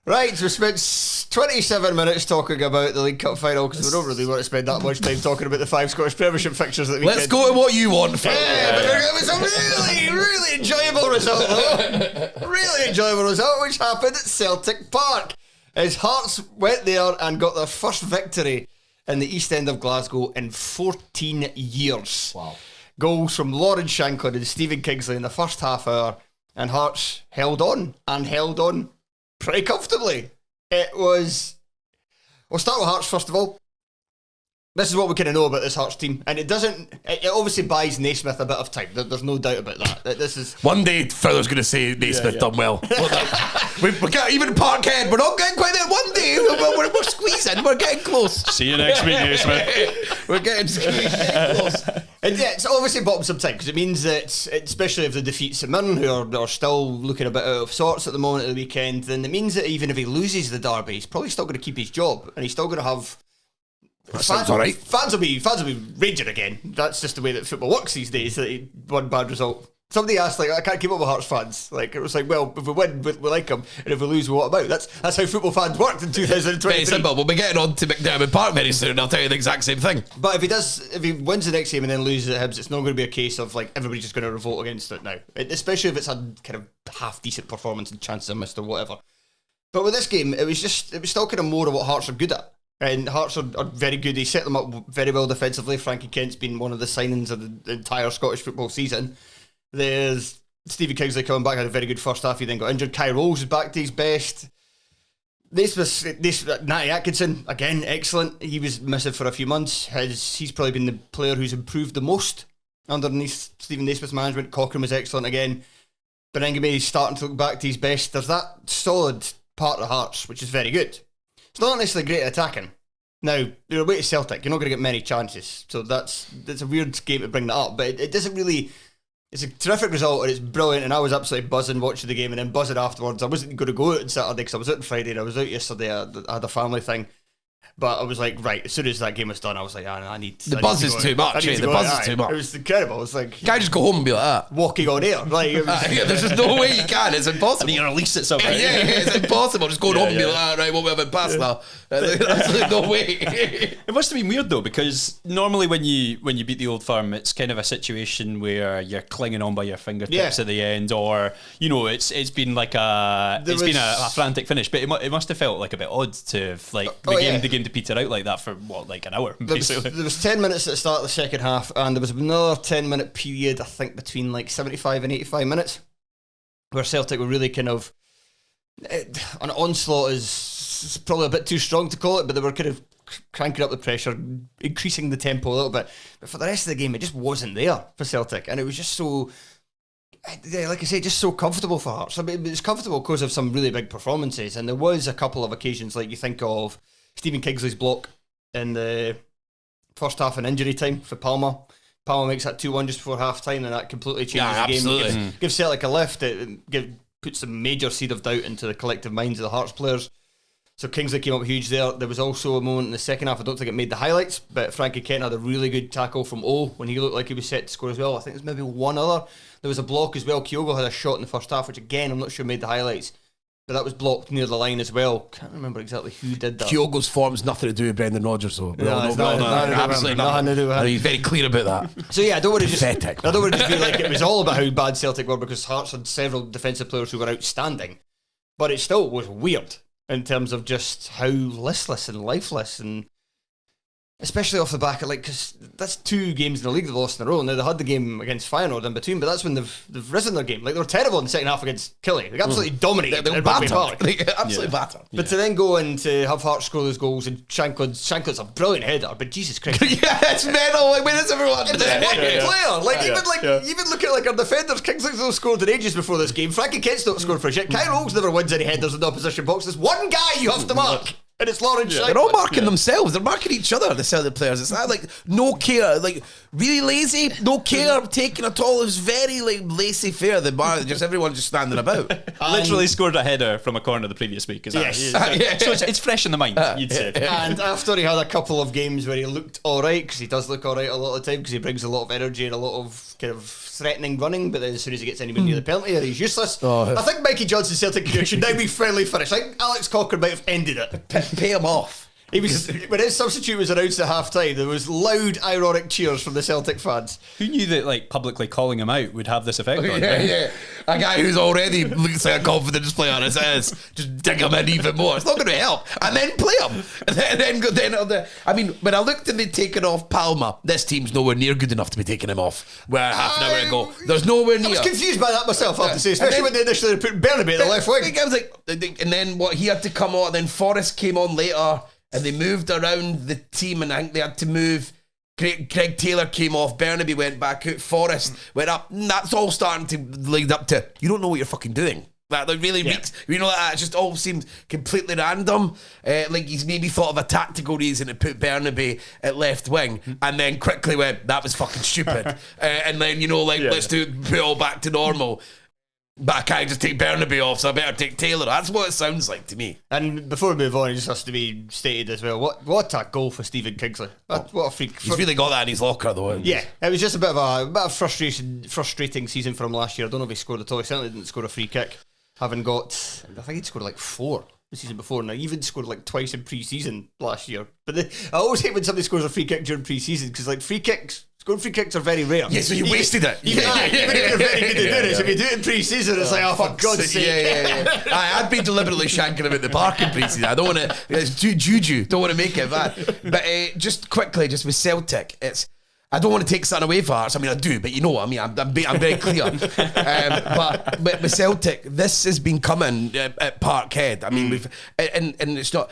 Right, so we spent 27 minutes talking about the League Cup final because we don't really want to spend that much time talking about the 5 Scottish Premiership fixtures that we Let's go to what you want. But it was a really enjoyable result, though. Really enjoyable result, which happened at Celtic Park. As Hearts went there and got their first victory in the East End of Glasgow in 14 years. Wow. Goals from Lauren Shanklin and Stephen Kingsley in the first half hour, and Hearts held on pretty comfortably. It was... We'll start with Hearts first of all. This is what we kind of know about this Hearts team, and it obviously buys Naismith a bit of time. There's no doubt about that. This is one day Fowler's going to say Naismith done well. we can't even Parkhead. We're not getting quite there. One day we're squeezing. We're getting close. See you next week, Naismith. We're getting close. And yeah, it's obviously bought him some time because it means that, especially if they defeat St Mirren, who are still looking a bit out of sorts at the moment at the weekend, then it means that even if he loses the derby, he's probably still going to keep his job, and he's still going to have. Fans will be raging again. That's just the way that football works these days. One bad result. Somebody asked, I can't keep up with Hearts fans. It was like, well, if we win, we like them, and if we lose, what about? That's how football fans worked in 2023. Very simple. We'll be getting on to McDermott Park very soon, and I'll tell you the exact same thing. But if he wins the next game and then loses at Hibs, it's not going to be a case of everybody's just going to revolt against it now. Especially if it's a kind of half decent performance and chances are missed or whatever. But with this game, it was still kind of more of what Hearts are good at. And Hearts are very good. They set them up very well defensively. Frankie Kent's been one of the signings of the entire Scottish football season. There's Stevie Kingsley coming back, had a very good first half. He then got injured. Kai Rolls is back to his best. Natty Atkinson, again, excellent. He was missing for a few months. He's probably been the player who's improved the most underneath Stephen Naismith's management. Cochrane was excellent again. Benengame is starting to look back to his best. There's that solid part of Hearts, which is very good. It's not necessarily great at attacking. Now, you're away to Celtic, you're not going to get many chances, so that's a weird game to bring that up, but it doesn't really... It's a terrific result, and it's brilliant, and I was absolutely buzzing watching the game, and then buzzing afterwards. I wasn't going to go out on Saturday, because I was out on Friday, and I was out yesterday, I had a family thing. But I was like, right, as soon as that game was done, I was like, I need the buzz is too much. The buzz is too much. It was incredible. It was like, can't just go home and be like that. Walking on air. There's just no way you can. It's impossible. And you release it somewhere. Yeah, it's impossible. Just going home and be like, right, what we have in past now? There's absolutely no way. It must have been weird though, because normally when you beat the Old Firm, it's kind of a situation where you're clinging on by your fingertips at the end, or it's been like a frantic finish. But it must have felt like a bit odd to the game to peter out like that for an hour. Basically, there was 10 minutes at the start of the second half, and there was another 10-minute period, I think, between 75 and 85 minutes, where Celtic were really kind of an onslaught is probably a bit too strong to call it, but they were kind of cranking up the pressure, increasing the tempo a little bit. But for the rest of the game, it just wasn't there for Celtic, and it was just so, like I say, just so comfortable for Hearts. I mean, it was comfortable because of some really big performances, and there was a couple of occasions, like you think of Stephen Kingsley's block in the first half in injury time for Palmer. Palmer makes that 2-1 just before half time, and that completely changes the game. Gives Celtic a lift. It puts a major seed of doubt into the collective minds of the Hearts players. So Kingsley came up huge there. There was also a moment in the second half, I don't think it made the highlights, but Frankie Kent had a really good tackle from O when he looked like he was set to score as well. I think there's maybe one other. There was a block as well. Kyogo had a shot in the first half, which again, I'm not sure made the highlights. But that was blocked near the line as well. Can't remember exactly who did that. Kyogo's form's nothing to do with Brendan Rodgers, though. Absolutely nothing to do with him. He's very clear about that. So yeah, I don't want to just be like it was all about how bad Celtic were, because Hearts had several defensive players who were outstanding. But it still was weird in terms of just how listless and lifeless, and especially off the back of because that's 2 games in the league they've lost in a row. Now they had the game against Feyenoord in between, but that's when they've risen their game. They were terrible in the second half against Killie. They absolutely dominated. They were battered. Absolutely battered. But to then go and to have Hearts score those goals, and Shanklin's a brilliant header, but Jesus Christ. Yeah, it's mental. Where is everyone? It's one player. Even look at our defenders. Kingsley's not scored in ages before this game. Frankie Kent's not scored for a shit. Kai Rolls never wins any headers in the opposition box. There's one guy you have to mark. And it's Lauren Shanklin. They're all marking themselves. They're marking each other, the Celtic players. It's not no care, really lazy, no care taken at all. It was very laissez-faire. Just everyone just standing about. Literally scored a header from a corner the previous week. So it's fresh in the mind, you'd say. And after he had a couple of games where he looked alright, because he does look alright a lot of the time, because he brings a lot of energy and a lot of kind of threatening running, but then as soon as he gets anywhere near the penalty area, he's useless. I think Mikey Johnson's Celtic career should now be fairly finished. I think Alex Cocker might have ended it. Pay him off. He was when his substitute was announced at half time. There was loud, ironic cheers from the Celtic fans. Who knew that like publicly calling him out would have this effect on him? Yeah. A guy who's already looks like a confidence player on his ass, just dig him in even more. It's not going to help. And then play him. I mean, when I looked and they'd taken off Palma, this team's nowhere near good enough to be taking him off. Where half an hour ago, there's nowhere near. I was confused by that myself, I have to say, especially when they initially put Bernabe at the left wing. I was like, and then what he had to come on, and then Forrest came on later. And they moved around the team, and I think they had to move. Craig Taylor came off, Bernabe went back out, Forrest went up. And that's all starting to lead up to, you don't know what you're fucking doing. That really reeks, that it just all seemed completely random. Like he's maybe thought of a tactical reason to put Bernabe at left wing, and then quickly went, that was fucking stupid. And then, let's put it all back to normal. But I can't just take Bernabe off, so I better take Taylor. That's what it sounds like to me. And before we move on, it just has to be stated as well. What a goal for Stephen Kingsley. What a freak. He's really got that in his locker, though. Yeah, it was just a bit of a frustrating season for him last year. I don't know if he scored at all. He certainly didn't score a free kick. I think he'd scored like 4 the season before, and I even scored like twice in pre-season last year. But I always hate when somebody scores a free kick during pre-season, because like scoring free kicks are very rare. Yeah, so you wasted it. Even if you're very good at doing it, so if you do it in pre-season, it's like, oh, for God's sake. Yeah. I'd be deliberately shanking him at the park in pre-season. I don't want to, it's juju, don't want to make it bad. But just quickly, just with Celtic, I don't want to take something away from Hearts. I mean, I do, but you know what I mean. I'm very clear. But with Celtic, this has been coming at Parkhead. I mean, and it's not.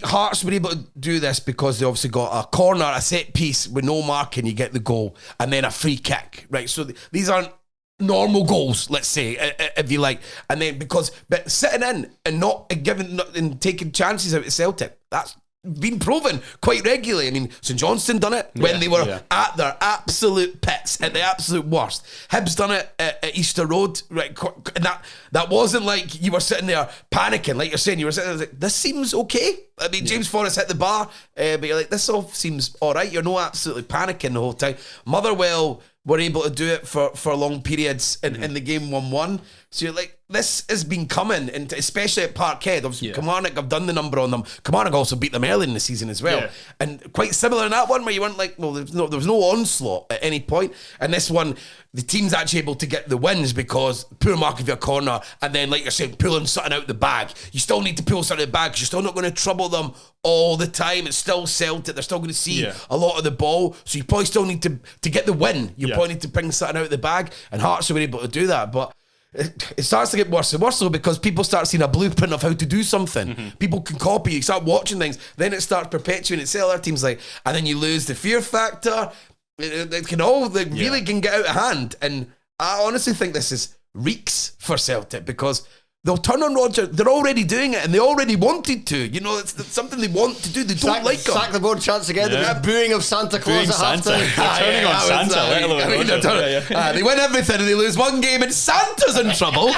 Hearts were able to do this because they obviously got a corner, a set piece with no marking, you get the goal, and then a free kick, right? So these aren't normal goals, let's say, if you like. And then but sitting in and not giving and taking chances out of Celtic, that's been proven quite regularly. I mean, St Johnstone done it when they were at their absolute pits, at the absolute worst. Hibs done it at Easter Road, right? And that wasn't like you were sitting there panicking, like you're saying. You were sitting there like, this seems okay. I mean, James Forrest hit the bar, but you're like, this all seems all right. You're not absolutely panicking the whole time. Motherwell were able to do it for long periods in the game 1-1. So you're like, this has been coming, and especially at Parkhead. Obviously, Kilmarnock have done the number on them. Kilmarnock also beat them early in the season as well. Yeah. And quite similar in that one, where you weren't like, well, there was no onslaught at any point. And this one, the team's actually able to get the wins because poor mark of your corner, and then, like you're saying, pulling something out the bag. You still need to pull something out the bag because you're still not going to trouble them all the time. It's still Celtic. They're still going to see a lot of the ball. So you probably still need to get the win. You probably need to bring something out of the bag. And Hearts were able to do that. But it starts to get worse and worse, though, because people start seeing a blueprint of how to do something. People can copy, you start watching things, then it starts perpetuating itself. Other teams like, and then you lose the fear factor. It can really can get out of hand. And I honestly think this is reeks for Celtic, because they'll turn on Roger. They're already doing it, and they already wanted to. It's something they want to do. They don't like him. Sack the board chance again. Yeah. The booing of Santa Claus at halftime. Turning on Santa. They win everything, and they lose one game, and Santa's in trouble.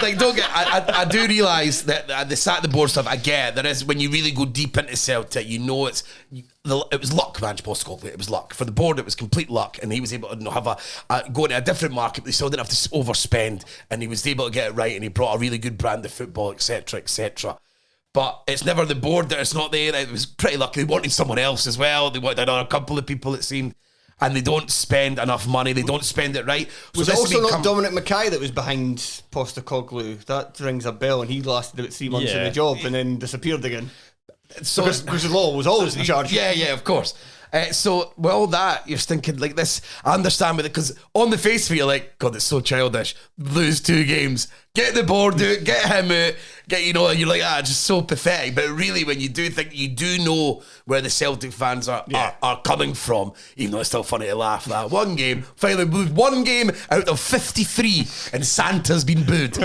Like, don't get. I do realise that the sack the board stuff. I get there is, when you really go deep into Celtic, it was luck, man. It was luck for the board. It was complete luck, and he was able to have go into a different market. But he still didn't have to overspend, and he was able to get it right, and he brought a really good brand of football, etc., etc. But it's never the board that it's not there. It was pretty lucky. They wanted someone else as well. They wanted another couple of people, it seemed. And they don't spend enough money. They don't spend it right. Was it also not Dominic Mackay that was behind Postecoglou? That rings a bell, and he lasted about 3 months in the job and then disappeared again. So because Law was always in charge. Yeah, of course. So with all that, you're thinking like this. I understand with it, because on the face of it, you're like, God, it's so childish. Lose 2 games, get the board out, get him out, and you're like, just so pathetic. But really, when you do think, you do know where the Celtic fans are coming from, even though it's still funny to laugh. That one game, finally lose 1 game out of 53, and Santa's been booed.